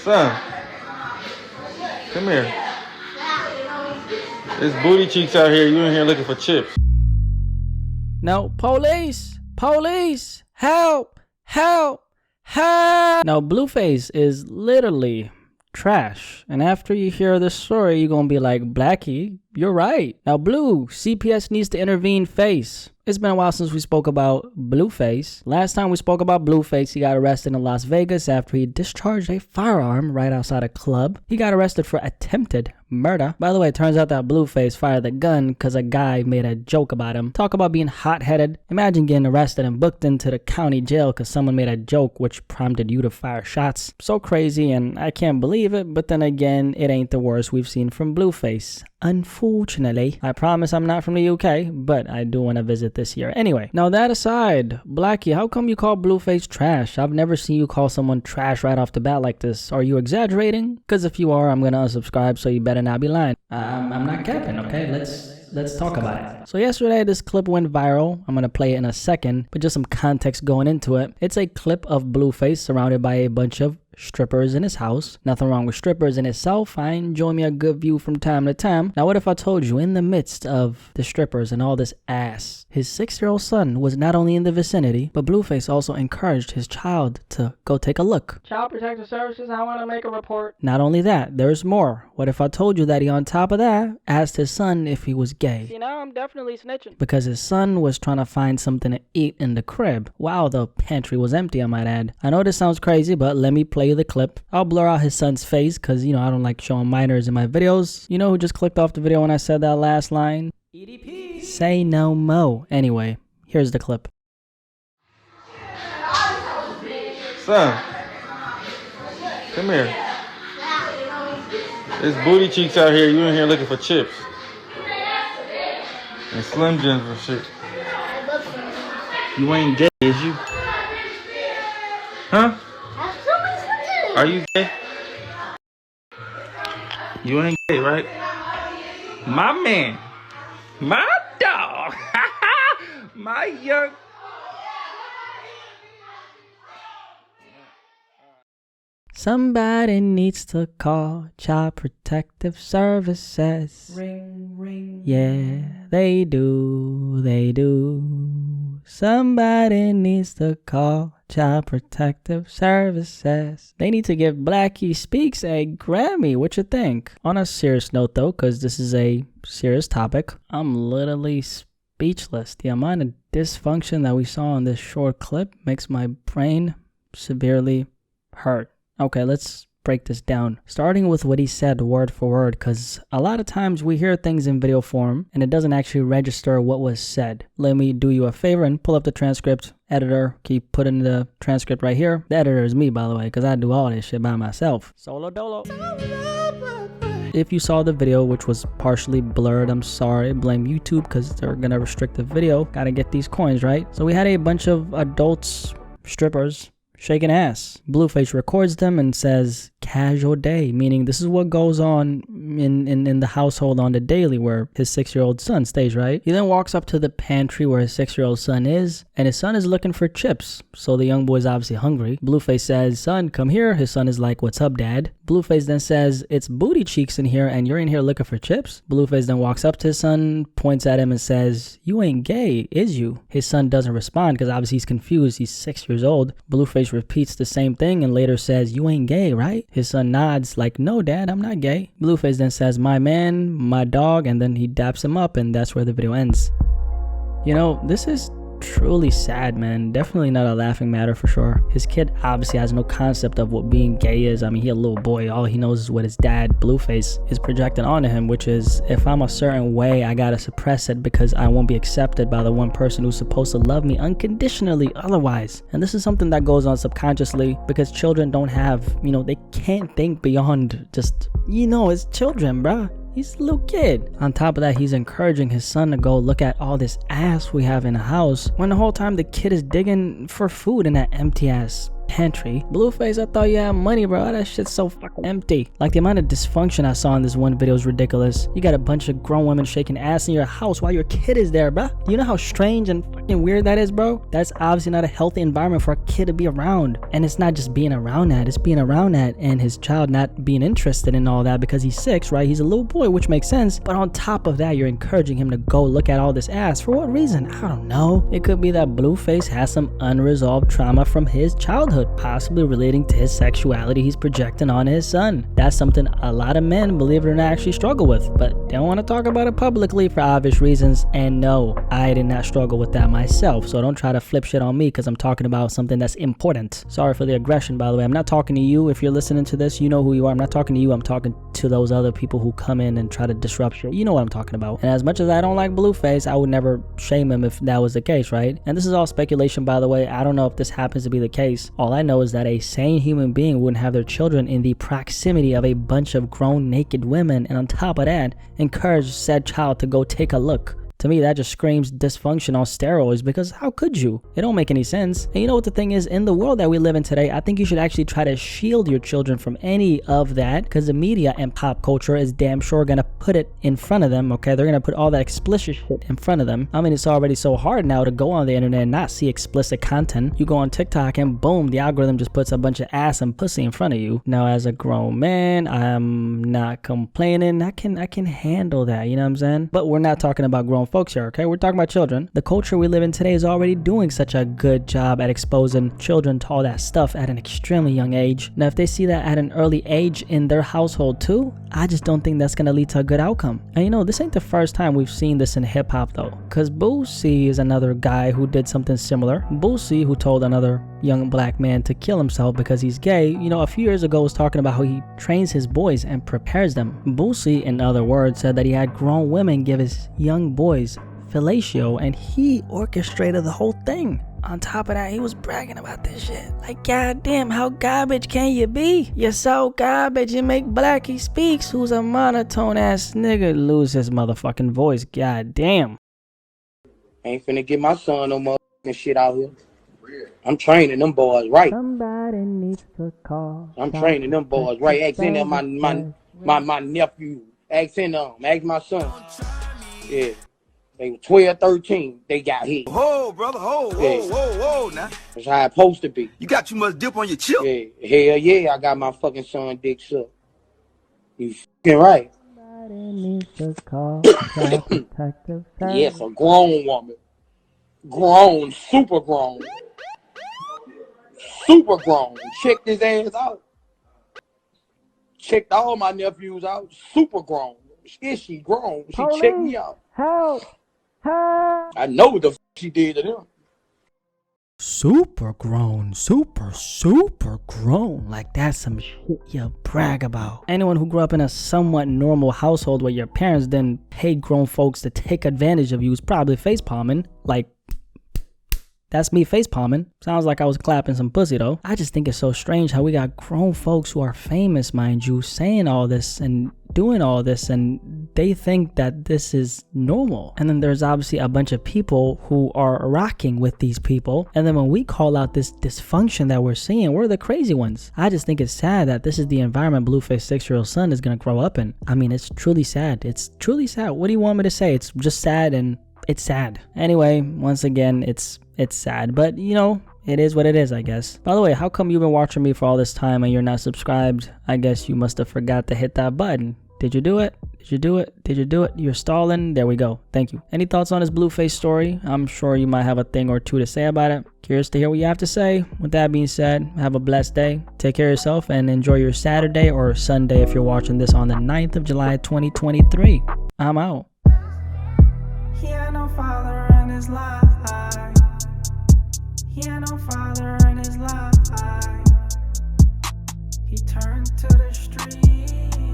Son, come here. There's booty cheeks out here. You in here looking for chips. No, police! Police! Help! Help! Help! Now, Blueface is literally trash. And after you hear this story, you're gonna be like, Blackie, you're right. Now, Blue, CPS needs to intervene face. It's been a while since we spoke about Blueface. Last time we spoke about Blueface, he got arrested in Las Vegas after he discharged a firearm right outside a club. He got arrested for attempted murder. By the way, it turns out that Blueface fired the gun because a guy made a joke about him. Talk about being hot-headed. Imagine getting arrested and booked into the county jail because someone made a joke which prompted you to fire shots. So crazy, and I can't believe it, but then again, it ain't the worst we've seen from Blueface. Unfortunately, I promise I'm not from the UK, but I do want to visit this year. Anyway, now that aside, Blackie, how come you call Blueface trash? I've never seen you call someone trash right off the bat like this. Are you exaggerating? Because if you are, I'm gonna unsubscribe, so you better not be lying. I'm not capping, okay? Let's talk about it. So yesterday, this clip went viral. I'm gonna play it in a second, but just some context going into it. It's a clip of Blueface surrounded by a bunch of strippers in his house. Nothing wrong with strippers in itself. I enjoy me a good view from time to time. Now, what if I told you in the midst of the strippers and all this ass, his 6-year-old son was not only in the vicinity, but Blueface also encouraged his child to go take a look. Child Protective Services, I want to make a report. Not only that, there's more. What if I told you that he, on top of that, asked his son if he was gay? See, now I'm definitely snitching. Because his son was trying to find something to eat in the crib. Wow, the pantry was empty, I might add. I know this sounds crazy, but let me play you the clip. I'll blur out his son's face because, I don't like showing minors in my videos. You know who just clicked off the video when I said that last line? EDP. Say no mo. Anyway, here's the clip. Son, come here. There's booty cheeks out here. You in here looking for chips. And Slim Jims for shit. You ain't gay, is you? Huh? Are you gay? You ain't gay, right? My man. My dog. My young... Somebody needs to call Child Protective Services. Ring, ring. Yeah, they do. Somebody needs to call Child Protective Services. They need to give BlackySpeakz a Grammy. What you think? On a serious note though, because this is a serious topic, I'm literally speechless. The amount of dysfunction that we saw in this short clip makes my brain severely hurt. Okay, let's break this down. Starting with what he said word for word, because a lot of times we hear things in video form and it doesn't actually register what was said. Let me do you a favor and pull up the transcript. Editor, keep putting the transcript right here. The editor is me, by the way, because I do all this shit by myself. Solo dolo. If you saw the video, which was partially blurred, I'm sorry. Blame YouTube because they're gonna restrict the video. Gotta get these coins, right? So we had a bunch of adults, strippers, shaking ass. Blueface records them and says, casual day, meaning this is what goes on in the household on the daily where his 6-year-old son stays, right? He then walks up to the pantry where his 6-year-old son is, and his son is looking for chips. So the young boy's obviously hungry. Blueface says, son, come here. His son is like, what's up, dad? Blueface then says, it's booty cheeks in here and you're in here looking for chips? Blueface then walks up to his son, points at him and says, you ain't gay, is you? His son doesn't respond because obviously he's confused. He's 6 years old. Blueface repeats the same thing and later says, you ain't gay, right? His son nods like, no, dad, I'm not gay. Blueface then says, my man, my dog, and then he daps him up and that's where the video ends. This is truly sad, man. Definitely not a laughing matter for sure. His kid obviously has no concept of what being gay is. I mean, he's a little boy. All he knows is what his dad, Blueface, is projecting onto him, which is, if I'm a certain way, I gotta suppress it because I won't be accepted by the one person who's supposed to love me unconditionally otherwise. And this is something that goes on subconsciously because children don't have, they can't think beyond just, it's children, bruh. He's a little kid. On top of that, he's encouraging his son to go look at all this ass we have in the house when the whole time the kid is digging for food in that empty ass pantry. Blueface, I thought you had money, bro. That shit's so fucking empty. Like, the amount of dysfunction I saw in this one video is ridiculous. You got a bunch of grown women shaking ass in your house while your kid is there, bro. You know how strange and fucking weird that is, bro? That's obviously not a healthy environment for a kid to be around. And it's not just being around that, it's being around that and his child not being interested in all that because he's 6, right? He's a little boy, which makes sense. But on top of that, you're encouraging him to go look at all this ass. For what reason? I don't know. It could be that Blueface has some unresolved trauma from his childhood, possibly relating to his sexuality he's projecting on his son. That's something a lot of men, believe it or not, actually struggle with, but they don't want to talk about it publicly for obvious reasons. And no, I did not struggle with that myself, so don't try to flip shit on me because I'm talking about something that's important. Sorry for the aggression, by the way. I'm not talking to you. If you're listening to this, you know who you are. I'm not talking to you. I'm talking to those other people who come in and try to disrupt shit. You know what I'm talking about. And as much as I don't like Blueface, I would never shame him if that was the case, right? And this is all speculation, by the way. I don't know if this happens to be the case. All I know is that a sane human being wouldn't have their children in the proximity of a bunch of grown naked women, and on top of that, encourage said child to go take a look. To me, that just screams dysfunction on steroids, because how could you? It don't make any sense. And you know what the thing is? In the world that we live in today, I think you should actually try to shield your children from any of that, because the media and pop culture is damn sure gonna put it in front of them, okay? They're gonna put all that explicit shit in front of them. I mean, it's already so hard now to go on the internet and not see explicit content. You go on TikTok and boom, the algorithm just puts a bunch of ass and pussy in front of you. Now, as a grown man, I'm not complaining. I can handle that, you know what I'm saying? But we're not talking about grown folks here, okay? We're talking about children. The culture we live in today is already doing such a good job at exposing children to all that stuff at an extremely young age. Now, if they see that at an early age in their household too, I just don't think that's gonna lead to a good outcome. And you know, this ain't the first time we've seen this in hip-hop though, because Boosie is another guy who did something similar. Boosie, who told another young black man to kill himself because he's gay, you know, a few years ago was talking about how he trains his boys and prepares them. Boosie, in other words, said that he had grown women give his young boys fellatio, and he orchestrated the whole thing. On top of that, he was bragging about this shit. Like, goddamn, how garbage can you be? You're so garbage, you make BlackySpeakz, who's a monotone ass nigga, lose his motherfucking voice. Goddamn. Ain't finna get my son no motherfucking shit out here. I'm training them boys right. Somebody needs to call. I'm training them boys right. Ask in there my nephew. Ask in them. Ask my son. Yeah. They were 12, 13. They got hit. Whoa, brother. Whoa, now. That's how it's supposed to be. You got too much dip on your chip. Yeah. Hell yeah, I got my fucking son dick sucked. You fucking right. Somebody needs to call. Yes, a grown woman. Grown, super grown. Super grown. Checked his ass out. Checked all my nephews out. Super grown. Is she grown? She checked me out. Help! I know what the f she did to them. Super grown. Like, that's some shit you brag about. Anyone who grew up in a somewhat normal household where your parents didn't pay grown folks to take advantage of you is probably facepalming. Like, that's me facepalming. Sounds like I was clapping some pussy though. I just think it's so strange how we got grown folks who are famous, mind you, saying all this and doing all this, and they think that this is normal. And then there's obviously a bunch of people who are rocking with these people, and then when we call out this dysfunction that we're seeing, we're the crazy ones. I just think it's sad that this is the environment Blueface's 6-year-old son is gonna grow up in. I mean, it's truly sad. It's truly sad. What do you want me to say? It's just sad, and it's sad. Anyway, once again, it's sad, but you know, it is what it is, I guess. By the way, how come you've been watching me for all this time and you're not subscribed? I guess you must have forgot to hit that button. Did you do it? Did you do it? Did you do it? You're stalling. There we go. Thank you. Any thoughts on this Blueface story? I'm sure you might have a thing or two to say about it. Curious to hear what you have to say. With that being said, have a blessed day. Take care of yourself and enjoy your Saturday or Sunday if you're watching this on the 9th of July, 2023. I'm out. He had no father in his life. He had no father in his life. He turned to the street.